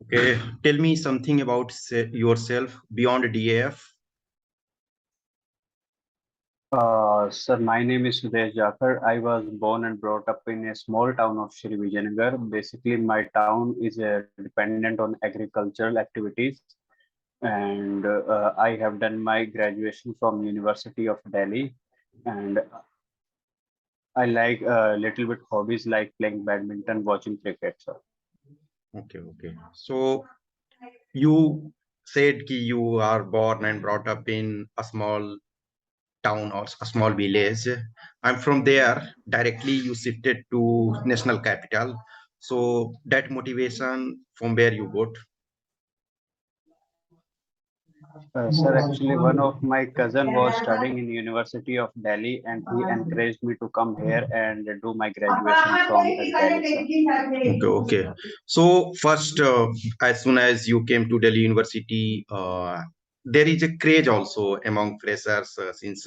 Okay, tell me something about yourself beyond DAF. Sir, my name is Sudesh Jakhar. I was born and brought up in a small town of Shri Vijayanagar. Basically, my town is dependent on agricultural activities, and I have done my graduation from University of Delhi. And I like a little bit hobbies like playing badminton, watching cricket. Sir. Okay, okay. So you said ki you are born and brought up in a small town or a small village. I'm from there. Directly, you shifted to national capital. So that motivation from where you got. Sir, actually, one of my cousin was studying in University of Delhi, and he encouraged me to come here and do my graduation from Delhi, sir. Okay, okay. So first, as soon as you came to Delhi University, there is a craze also among freshers since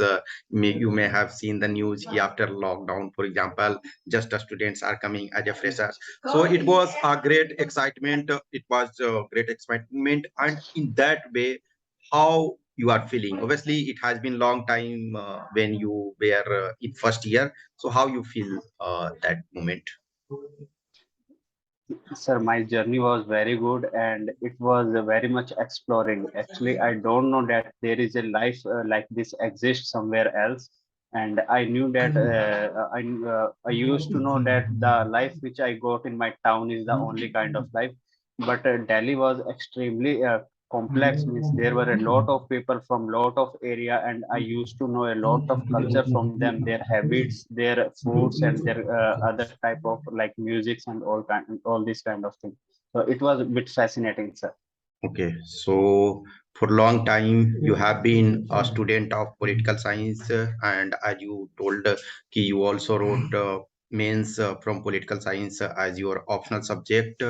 you may have seen the news after lockdown, for example, just the students are coming as a freshers. So it was a great excitement. It was a great excitement, and in that way, how you are feeling? Obviously, it has been long time when you were in first year. So how you feel that moment? Sir, my journey was very good and it was very much exploring. Actually, I don't know that there is a life like this exists somewhere else. And I knew that I used to know that the life which I got in my town is the only kind of life. But Delhi was extremely complex. Means there were a lot of people from lot of area, and I used to know a lot of culture from them, their habits, their foods, and their other type of like musics and all this kind of thing. So it was a bit fascinating, sir. Okay, so for long time you have been a student of political science, and as you told, ki you also wrote mains from political science as your optional subject.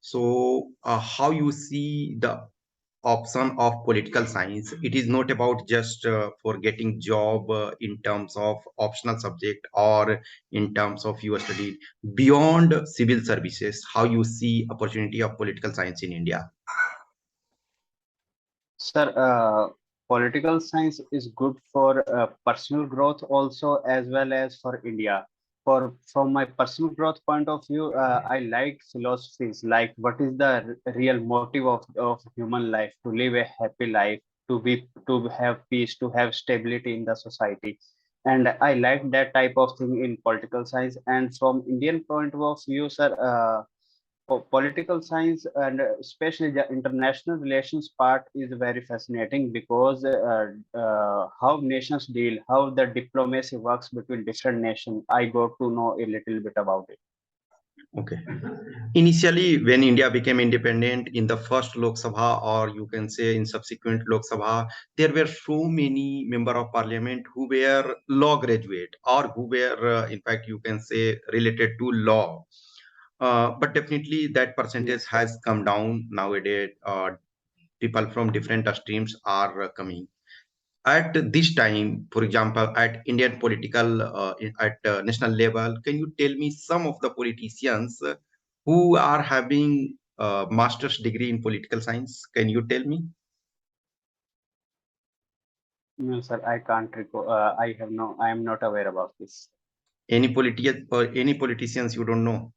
So, how you see the option of political science? It is not about just for getting job in terms of optional subject or in terms of your study beyond civil services. How you see opportunity of political science in India? Sir, political science is good for personal growth also as well as for India. For from my personal growth point of view, I like philosophies like what is the real motive of human life to live a happy life, to have peace, to have stability in the society. And I like that type of thing in political science. And from Indian point of view, sir, political science and especially the international relations part is very fascinating because how nations deal, how the diplomacy works between different nations. I got to know a little bit about it. Okay. Initially, when India became independent in the first Lok Sabha, or you can say in subsequent Lok Sabha, there were so many member of parliament who were law graduate or who were, in fact, you can say related to law. But definitely that percentage Yes, sir. has come down nowadays. People from different streams are coming. At this time, for example, at Indian political, at national level, can you tell me some of the politicians who are having master's degree in political science? Can you tell me No, sir, I can't recall. I am not aware about this. any politician or any politicians you don't know?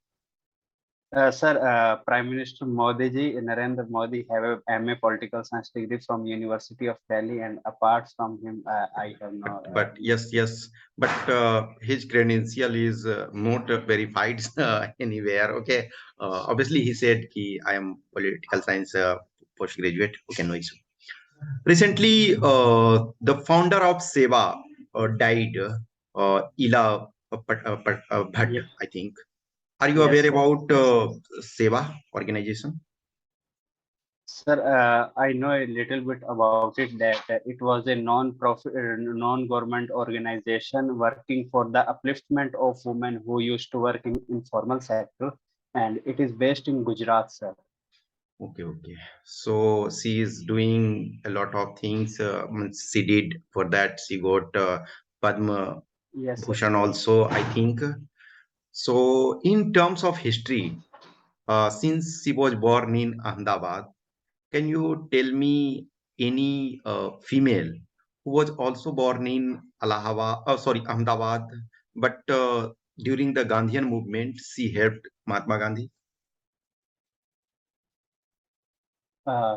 Sir, Prime Minister Modi ji, Narendra Modi have a MA Political Science degree from University of Delhi, and apart from him, I have But no. yes, but his credential is not verified anywhere. Okay, obviously he said ki I am political science postgraduate. Okay, no issue. Recently, the founder of Seva died, Ila Bhatt, Yes, I think. Are you aware yes, sir. about Yes, yes. Seva organization? Sir, I know a little bit about it that it was a non-profit, non-government organization working for the upliftment of women who used to work in informal sector, and it is based in Gujarat, sir. Okay, okay. So she is doing a lot of things. She did for that. She got Padma Yes, sir. Bhushan also, I think. So in terms of history, Since she was born in Ahmedabad, can you tell me any female who was also born in Ahmedabad, but during the Gandhian movement, she helped Mahatma Gandhi?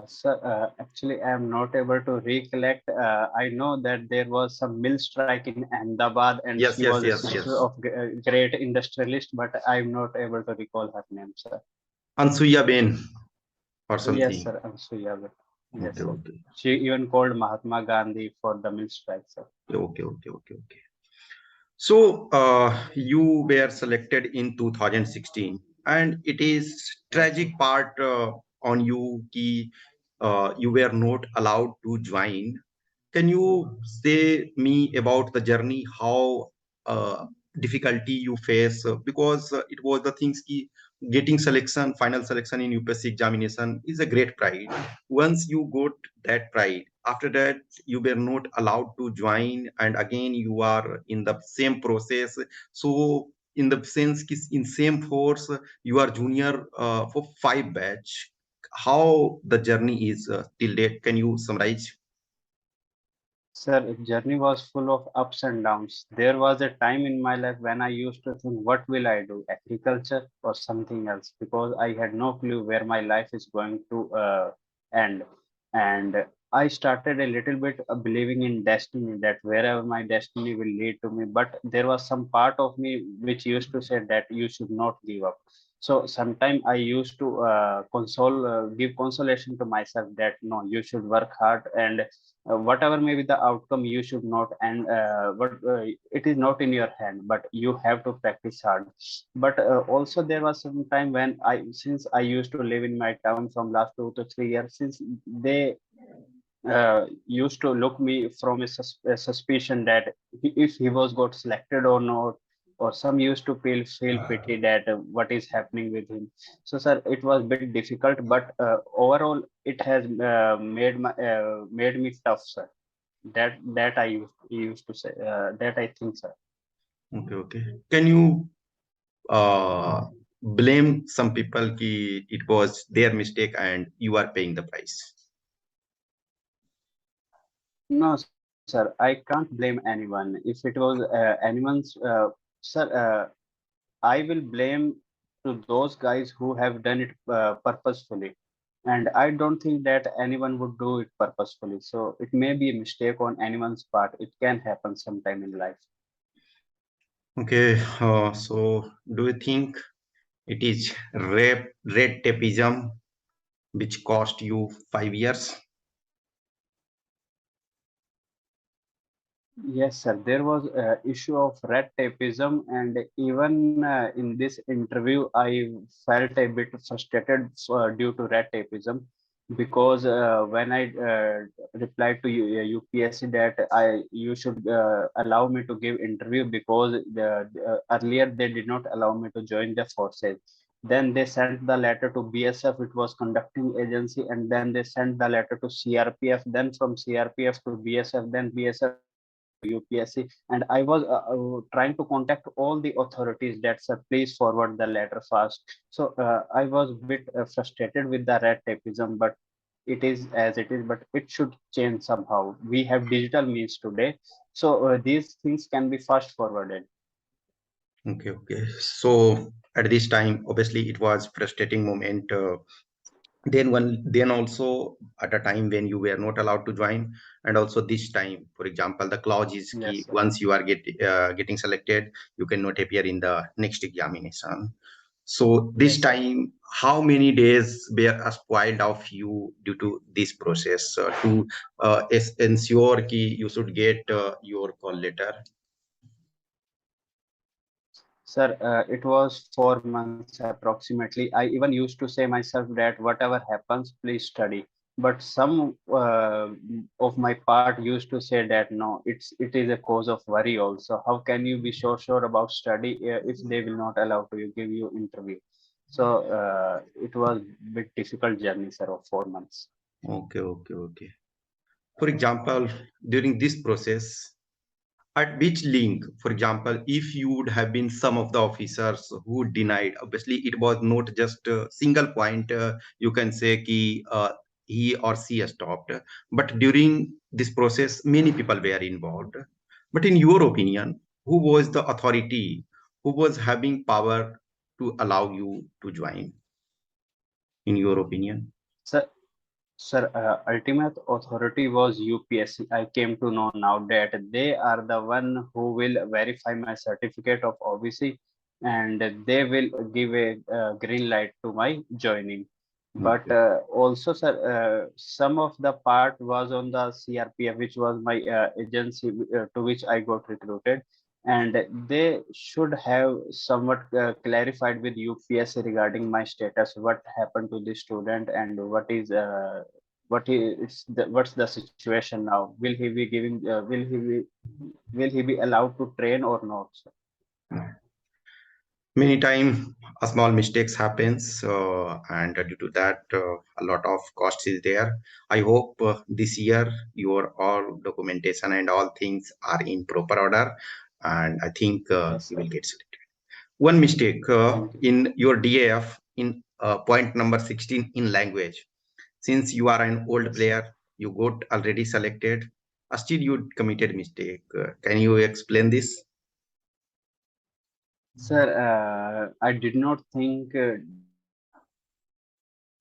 Sir, actually, I am not able to recollect. I know that there was some mill strike in Ahmedabad, and she Yes, was yes, a yes, sister yes. of a great industrialist, but I am not able to recall her name, sir. Ansuya Ben or Yes, something. sir. Ansuya. Yes, Okay, sir. okay. She even called Mahatma Gandhi for the mill strike, sir. Okay, okay, okay, okay. So you were selected in 2016, and it is Yes, sir. tragic part on you ki you were not allowed to join. Can you say me about the journey, how difficulty you face? Because it was the things ki getting selection, final selection in UPSC examination is a great pride. Once you got that pride, after that you were not allowed to join, and again you are in the same process. So in the sense ki in same force, you are junior for 5 batch. How the journey is till date? Can you summarize? Sir, journey was full of ups and downs. There was a time in my life when I used to think, what will I do, agriculture or something else? Because I had no clue where my life is going to end. And I started a little bit believing in destiny, that wherever my destiny will lead to me. But there was some part of me which used to say that you should not give up. So sometime I used to give consolation to myself that no, you should work hard, and whatever may be the outcome, you should not, and what it is not in your hand, but you have to practice hard. But also there was some time when since I used to live in my town from last 2 to 3 years, since they used to look me from a suspicion that if he was got selected or not, or some used to feel pity that what is happening with him. So sir, it was a bit difficult, but overall it has made me tough, sir. That I used to say, that I think, sir. Okay, okay. Can you uh, blame some people ki it was their mistake and you are paying the price? No, sir, I can't blame anyone. If it was anyone's, sir, I will blame to those guys who have done it purposefully. And I don't think that anyone would do it purposefully. So it may be a mistake on anyone's part. It can happen sometime in life. Okay, so do you think it is red tapeism which cost you 5 years? Yes, sir. There was issue of red tapeism, and even in this interview, I felt a bit frustrated due to red tapeism, because when I replied to UPSC that you should allow me to give interview, because earlier they did not allow me to join the forces. Then they sent the letter to BSF, it was conducting agency, and then they sent the letter to CRPF. Then from CRPF to BSF, then BSF to UPSC, and I was trying to contact all the authorities that sir, please forward the letter fast. So I was a bit frustrated with the red tapeism, but it is as it is. But it should change somehow. We have digital means today, so these things can be fast forwarded. Okay, okay. So at this time, obviously, it was frustrating moment. Then also at a time when you were not allowed to join, and also this time, for example, the clause is key. Yes, sir. Once you are getting selected, you cannot appear in the next examination. So this Yes, sir. time, how many days were spoiled of you due to this process to ensure ki you should get your call letter? Sir, it was 4 months approximately. I even used to say myself that whatever happens, please study. But some of my part used to say that no, it is a cause of worry also. How can you be so sure about study if they will not allow to you give you interview? So it was bit difficult journey, sir, of 4 months. Okay, okay, okay. For example, during this process, At which link, for example, if you would have been some of the officers who denied, obviously it was not just a single point, you can say ki, he or she has stopped, but during this process many people were involved. But in your opinion, who was the authority, who was having power to allow you to join, in your opinion? Sir, ultimate authority was UPSC. I came to know now that they are the one who will verify my certificate of OBC, and they will give a green light to my joining. But Okay. also, sir, some of the part was on the CRPF, which was my agency to which I got recruited, and they should have somewhat clarified with UPSC regarding my status, what happened to the student, and what's the situation now? Will he be giving? Will he be allowed to train or not? Sir? Many times a small mistakes happens, and due to that a lot of cost is there. I hope this year your all documentation and all things are in proper order, and I think Yes, you sir. will get selected. One mistake Thank you. in your DAF in point number 16 in language. Since you are an old Yes, sir. player, you got already selected, still you committed mistake. Can you explain this? Sir, I did not think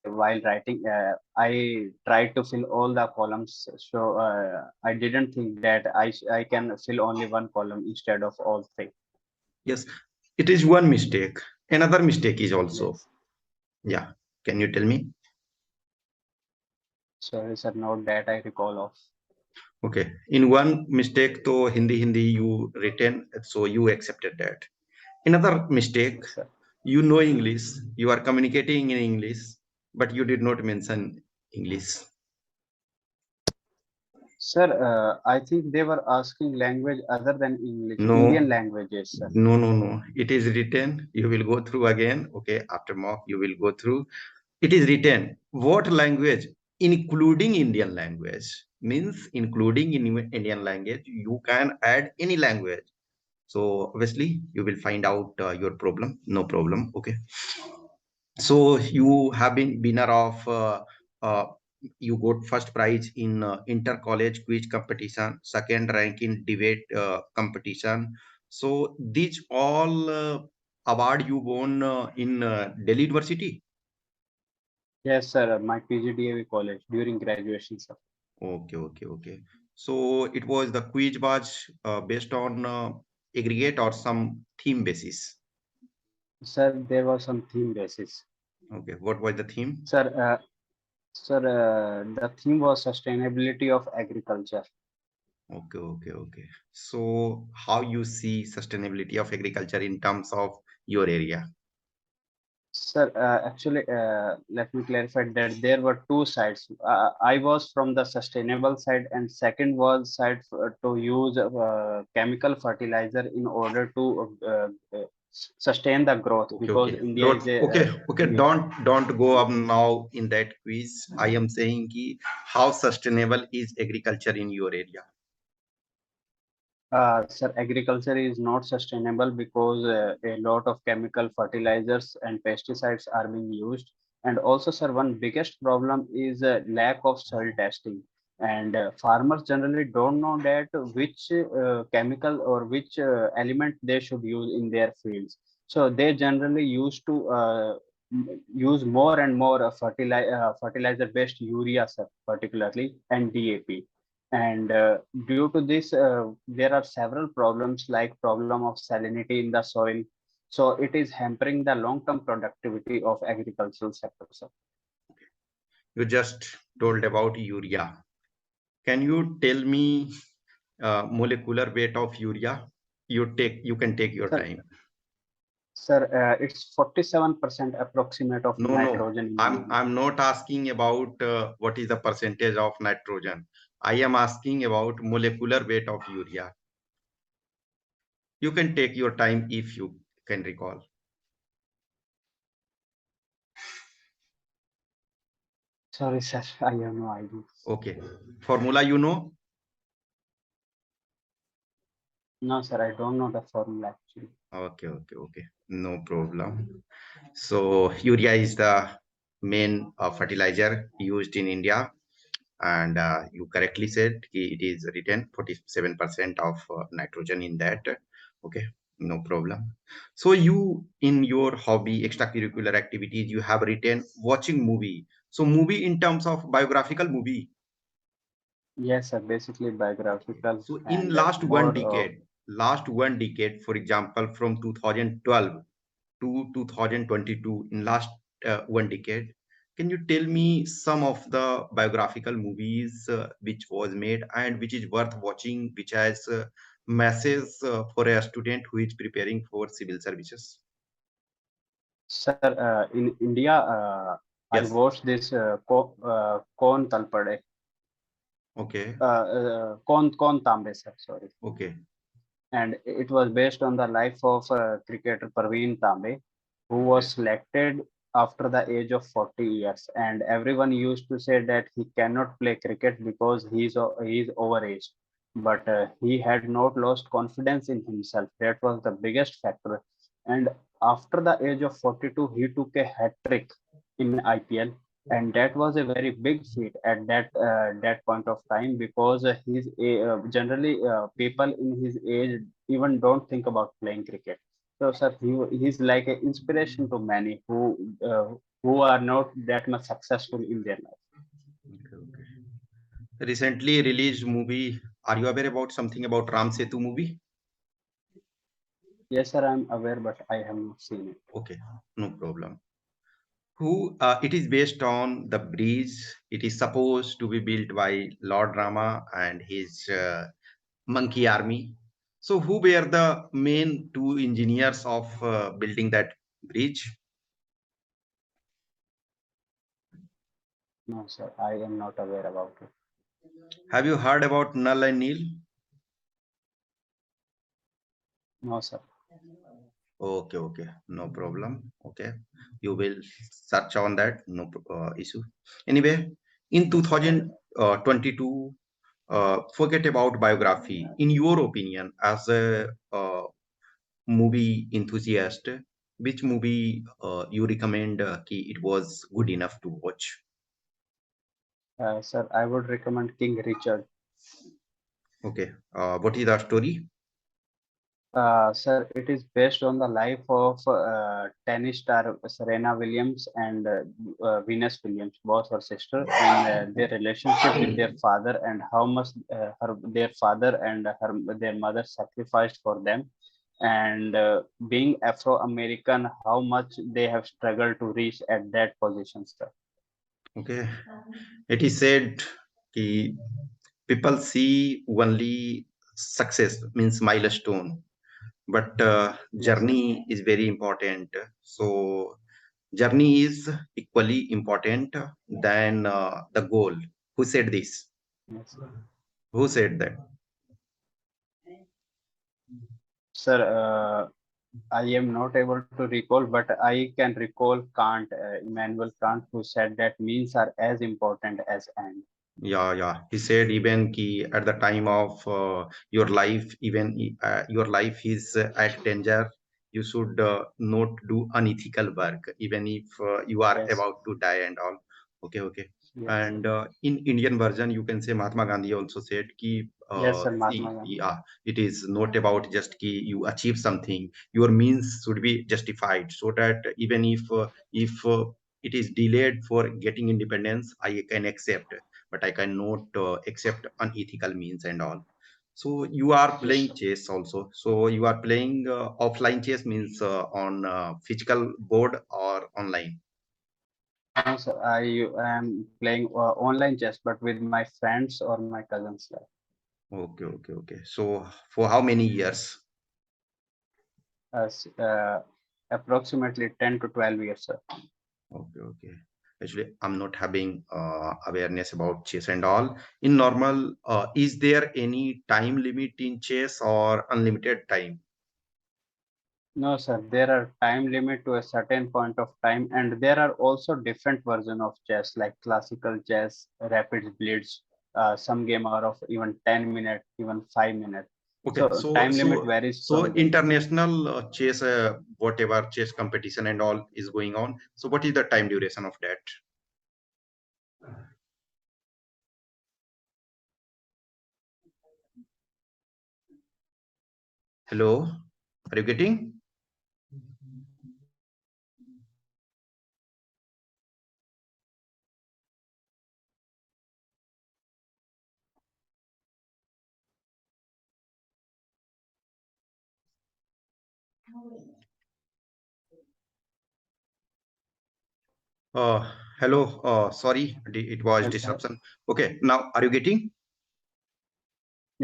while writing. I tried to fill all the columns, so I didn't think that I can fill only one column instead of all three. Yes, it is one mistake. Another mistake is also, Yes. yeah. Can you tell me? Sorry, sir, not that I recall of. Okay. In one mistake, to Hindi you written, so you accepted that. Another mistake, Yes, sir. you know English, you are communicating in English, but you did not mention English. Sir, I think they were asking language other than English, Indian No, languages, sir. no. It is written. You will go through again. Okay. After mock, you will go through. It is written. What language? Including Indian language. Means including in Indian language, you can add any language. So obviously you will find out your problem. No problem. Okay. So you have been winner of uh, you got first prize in inter college quiz competition, second rank in debate competition. So these all award you won in Delhi University. Yes, sir, my PGDAV college during graduation, sir. Okay. So it was the quiz was based on aggregate or some theme basis. Sir, there was some theme basis. Okay, what was the theme? Sir, the theme was sustainability of agriculture. Okay. So how you see sustainability of agriculture in terms of your area? Sir, actually, let me clarify that there were two sides. I was from the sustainable side, and second was side to use chemical fertilizer in order to sustain the growth, because Okay. India Don't is a okay. Don't go up now in that quiz. I am saying ki how sustainable is agriculture in your area? Sir, agriculture is not sustainable because a lot of chemical fertilizers and pesticides are being used. And also, sir, one biggest problem is lack of soil testing. And farmers generally don't know that which chemical or which element they should use in their fields. So they generally used to use more and more fertilizer-based urea, sir, particularly, and DAP. And due to this, there are several problems like problem of salinity in the soil. So it is hampering the long-term productivity of agricultural sector, sir. You just told about urea. Can you tell me molecular weight of urea? You can take your Sir, time. it's 47% approximate of No. nitrogen in I'm urea. I'm not asking about what is the percentage of nitrogen. I am asking about molecular weight of urea. You can take your time if you can recall. Sorry, sir, I have no idea. Okay. Formula you know? No, sir, I don't know the formula actually. Okay, okay, okay. No problem. So urea is the main fertilizer used in India, and you correctly said it is written 47% of nitrogen in that. Okay, no problem. So you, in your hobby extracurricular activities, you have written watching movie. So movie in terms of biographical movie. Yes, sir, basically biographical So in and last more. last one decade, for example, from 2012 to 2022, in last one decade, can you tell me some of the biographical movies which was made and which is worth watching, which has message for a student who is preparing for civil services? Sir, in India, I Yes. watched this Kaun Talpade, Okay. Kaun Tambe, sir, sorry. Okay. And it was based on the life of cricketer Praveen Tambe, who was Okay. selected after the age of 40 years. And everyone used to say that he cannot play cricket because he's overaged. But he had not lost confidence in himself. That was the biggest factor. And after the age of 42, he took a hat trick in IPL, and that was a very big feat at that point of time, because generally people in his age even don't think about playing cricket. So sir, he's like an inspiration to many who are not that much successful in their life. Okay. Okay. Recently released movie. Are you aware about something about Ram Setu movie? Yes sir, I'm aware, but I have not seen it. Okay, no problem. Who it is based on the bridge. It is supposed to be built by Lord Rama and his monkey army. So who were the main two engineers of building that bridge? No sir, I am not aware about it. Have you heard about Nal and Neel? No sir. Okay, okay, no problem. Okay, you will search on that, no issue. Anyway, in Yes sir, I will. 2022, forget about biography. In your opinion, as a movie enthusiast, which movie you recommend it was good enough to watch? Sir, I would recommend King Richard. Okay, what is the story? Sir, it is based on the life of tennis star Serena Williams and Venus Williams, both her sister, in their relationship with their father, and how much their father and their mother sacrificed for them, and being Afro-American, how much they have struggled to reach at that position, sir. Okay, it is said ki people see only success means milestone, but Yes, sir. journey is very important. So journey is equally important than the goal. Who said this? Yes, sir. Who said that? Sir, I am not able to recall, but I can recall Kant, Immanuel Kant, who said that means are as important as end. Yeah, yeah. He said even ki at the time of your life, even your life is at danger, you should not do unethical work, even if you are Yes, about to die and all. Okay, okay. yes, And in Indian version, you can say Mahatma Gandhi also said ki yes, sir, Mahatma Gandhi. yeah, it is not about just ki you achieve something. Your means should be justified, so that even if it is delayed for getting independence, I can accept, but I cannot accept unethical means and all. So you are Yes, playing sir. chess also. So you are playing offline chess means on physical board or online. No, sir, I am playing online chess, but with my friends or my cousins. Like, Okay, okay, okay. So for how many years? as, approximately 10 to 12 years, sir. Okay, okay. Actually, I'm not having awareness about chess and all. In normal, is there any time limit in chess or unlimited time? No, sir. There are time limit to a certain point of time, and there are also different version of chess, like classical chess, rapid blitz. Some game are of even 10 minutes, even 5 minutes. Okay, So time limit varies so from them. international chess, whatever chess competition and all is going on. So what is the time duration of that? Hello, are you getting? Uh, Hello, sorry, it was Yes, sir. disruption. Okay, now are you getting?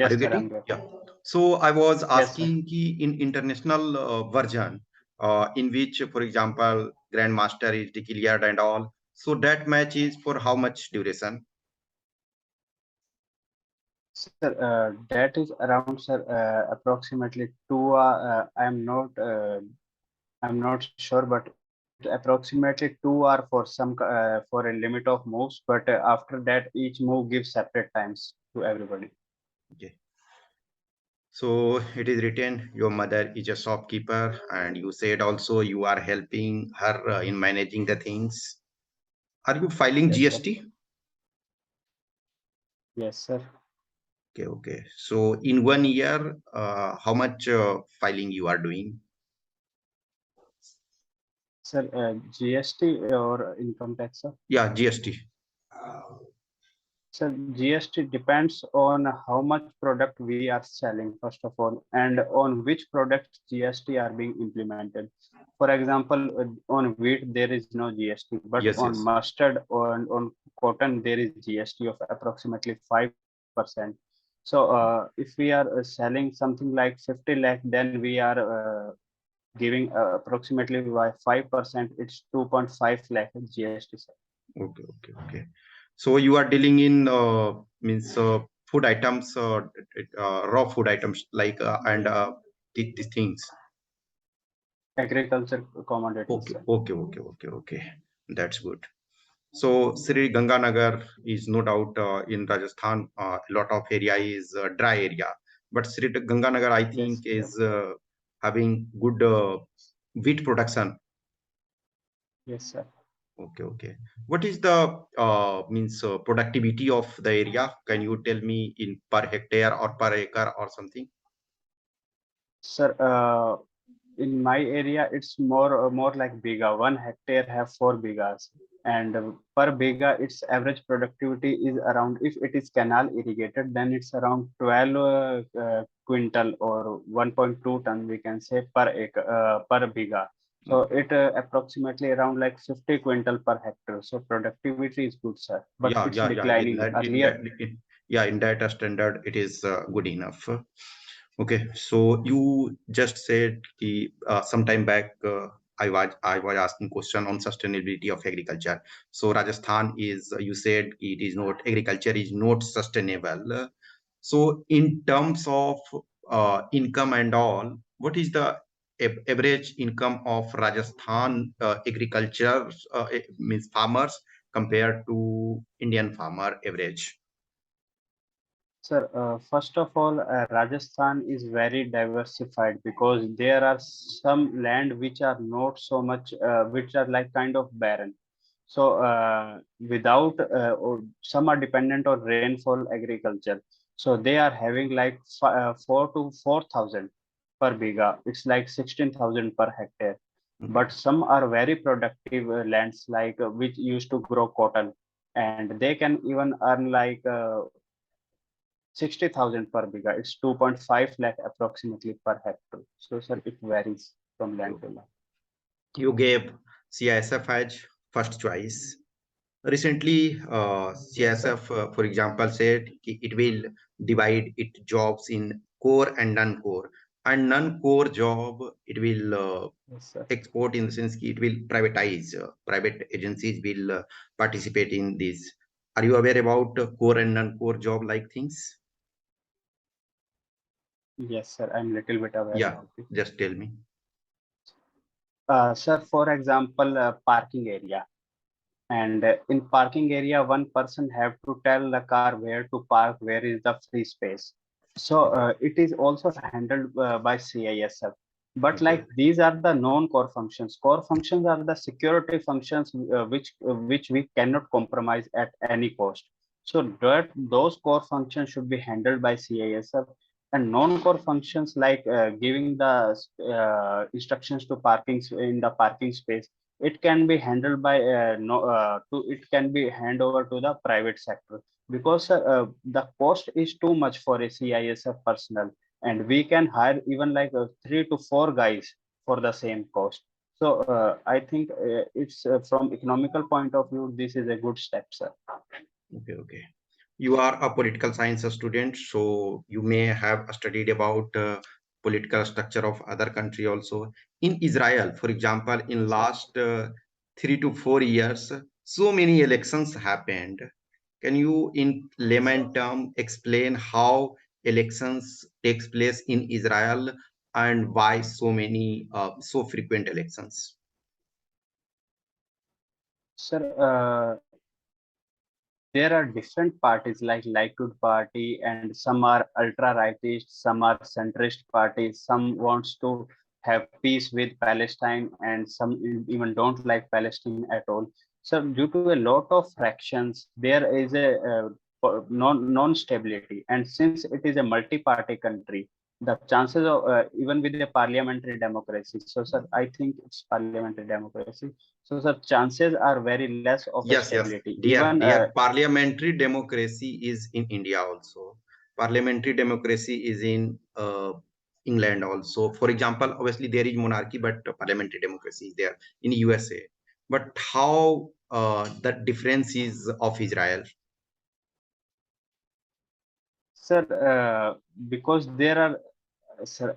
Are you Yes, sir, I'm getting? getting. Yeah. So I was Yes, sir. asking in international version, in which, for example, Grandmaster is declared and all. So that match is for how much duration? Sir, that is around, sir, approximately I'm not sure, but it approximately 2 hours for for a limit of moves. But after that, each move gives separate times to everybody. Okay. So it is written your mother is a shopkeeper, and you said also you are helping her in managing the things. Are you filing Yes, sir. GST? Yes, sir. Okay, okay. So in 1 year, how much filing you are doing? Sir, GST or income tax, sir? Yeah, GST. So GST depends on how much product we are selling, first of all, and on which products GST are being implemented. For example, on wheat there is no GST, but Yes, on yes. mustard or on cotton there is GST of approximately 5%. So if we are selling something like 50 lakh, then we are giving approximately by 5%. It's 2.5 lakh GST. Okay, okay, okay. So you are dealing in means food items, raw food items like and these things. Agriculture commodities, Okay, sir. okay, okay, okay, okay. That's good. So Sri Ganganagar is no doubt in Rajasthan. A lot of area is dry area, but Sri Ganganagar I think Yes, is having good wheat production. yes, sir. Okay, okay. What is the means productivity of the area? Can you tell me in per hectare or per acre or something? Sir, in my area, it's more like biga. 1 hectare have 4 bigas, and per biga, its average productivity is around. If it is canal irrigated, then it's around 12 quintal or 1.2 ton. We can say per acre per biga. So Okay. it approximately around like 50 quintal per hectare. So productivity is good, sir, but Yeah, it's yeah, yeah. declining. In that, Earlier, yeah, in that standard, it is good enough. Okay, so you just said some time back I was asking question on sustainability of agriculture. So Rajasthan is you said it is not agriculture is not sustainable. So in terms of income and all, what is the average income of Rajasthan agriculture means farmers compared to Indian farmer average? sir, first of all, Rajasthan is very diversified because there are some land which are not so much, which are like kind of barren. So, or some are dependent on rainfall agriculture. So they are having like 4 to 4,000 per biga. It's like 16,000 per hectare. Okay. But some are very productive lands like which used to grow cotton, and they can even earn like 60,000 per biga. It's 2.5 lakh approximately per hectare. So, sir, it varies from land to land. You gave CISF as first choice. Recently, Yes, sir. CISF, for example, said it will divide its jobs in core and non-core. And non-core job, it will Yes, sir. export in the sense it will privatize. Private agencies will participate in this. Are you aware about core and non-core job like things? Yes, sir. I'm little bit aware Yeah, about it. just tell me. Sir, for example, parking area. And in parking area, one person have to tell the car where to park, where is the free space. So Okay. it is also handled by CISF. But Okay. like these are the non-core functions. Core functions are the security functions which we cannot compromise at any cost. So that those core functions should be handled by CISF, and non-core functions like giving the instructions to parking in the parking space, it can be handled by no to it can be hand over to the private sector, because the cost is too much for a CISF personnel, and we can hire even like 3 to 4 guys for the same cost. So I think it's from economical point of view, this is a good step, sir. Okay, okay. You are a political science student, so you may have studied about political structure of other country also. In Israel, for example, in Yes, sir. last 3 to 4 years, so many elections happened. Can you, in layman term, explain how elections takes place in Israel and why so many, so frequent elections? Sir, there are different parties like Likud party, and some are ultra rightist, some are centrist parties, some wants to have peace with Palestine, and some even don't like Palestine at all. So due to a lot of fractions, there is a non-stability, and since it is a multi-party country, the chances of even with a parliamentary democracy. So sir, I think it's parliamentary democracy. So sir, chances are very less of a Yes, yes, stability. dear, Even dear. Parliamentary democracy is in India also. Parliamentary democracy is in England also. For example, obviously there is monarchy, but parliamentary democracy is there in USA. But how the difference is of Israel? sir, because there are, sir,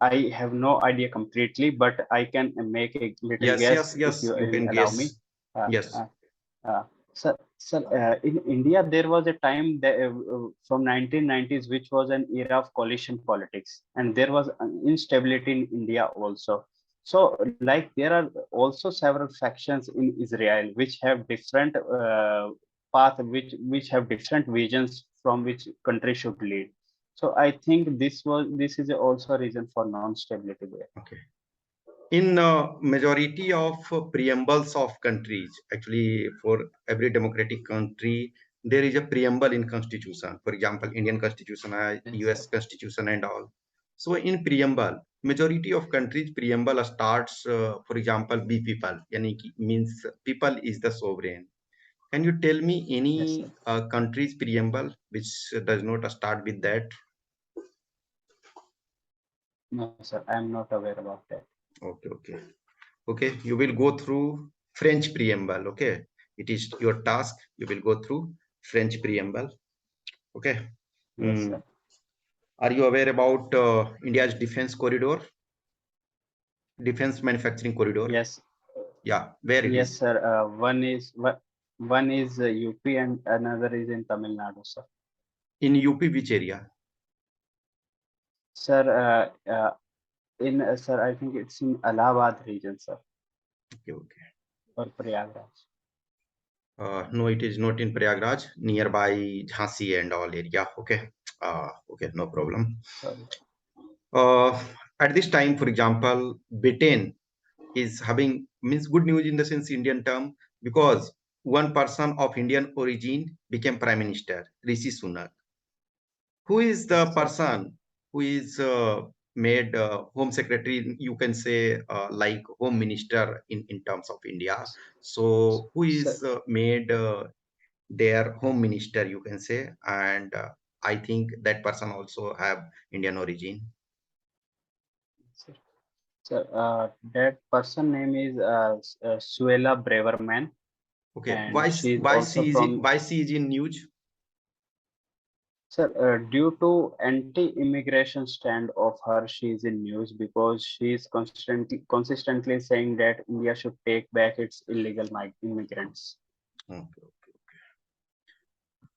I have no idea completely, but I can make a little Yes, guess yes, if yes. you You will can allow me. guess. Uh, Yes, uh, in India, there was a time that, from 1990s, which was an era of coalition politics, and there was an instability in India also. So, like there are also several factions in Israel which have different path, which have different visions from which country should lead. So, I think this is also a reason for non-stability there. okay. In majority of preambles of countries, actually for every democratic country, there is a preamble in constitution. For example, Indian constitution, Yes, sir. US constitution and all. So in preamble, majority of countries preamble starts, for example, be people, yani means people is the sovereign. Can you tell me any Yes, sir. country's preamble which does not start with that? No, sir. I am not aware about that. Okay, okay. Okay, you will go through French preamble. Okay, it is your task. You will go through French preamble. Okay. Yes, sir. Mm. Are you aware about India's defense corridor, defense manufacturing corridor? Yes, Yeah, where it yes, is? sir. One is UP and another is in Tamil Nadu, sir. In UP, which area? Sir, in sir, I think it's in Allahabad region, sir, Okay, okay. or Prayagraj. No, it is not in Prayagraj, nearby Jhansi and all area. Okay. Okay, no problem. Sorry. Uh, at this time, for example, Britain is having means good news in the sense Indian term because one person of Indian origin became Prime Minister, Rishi Sunak. Who is the Yes, sir. person who is made Home Secretary? You can say like Home Minister in terms of India. So who Sir, is made their Home Minister? You can say, and I think that person also have Indian origin. sir, sir, that person name is Suela Braverman, Okay, and she is also from. why she is in news? Sir, due to anti-immigration stand of her, she is in news because she is consistently saying that India should take back its illegal immigrants. Okay.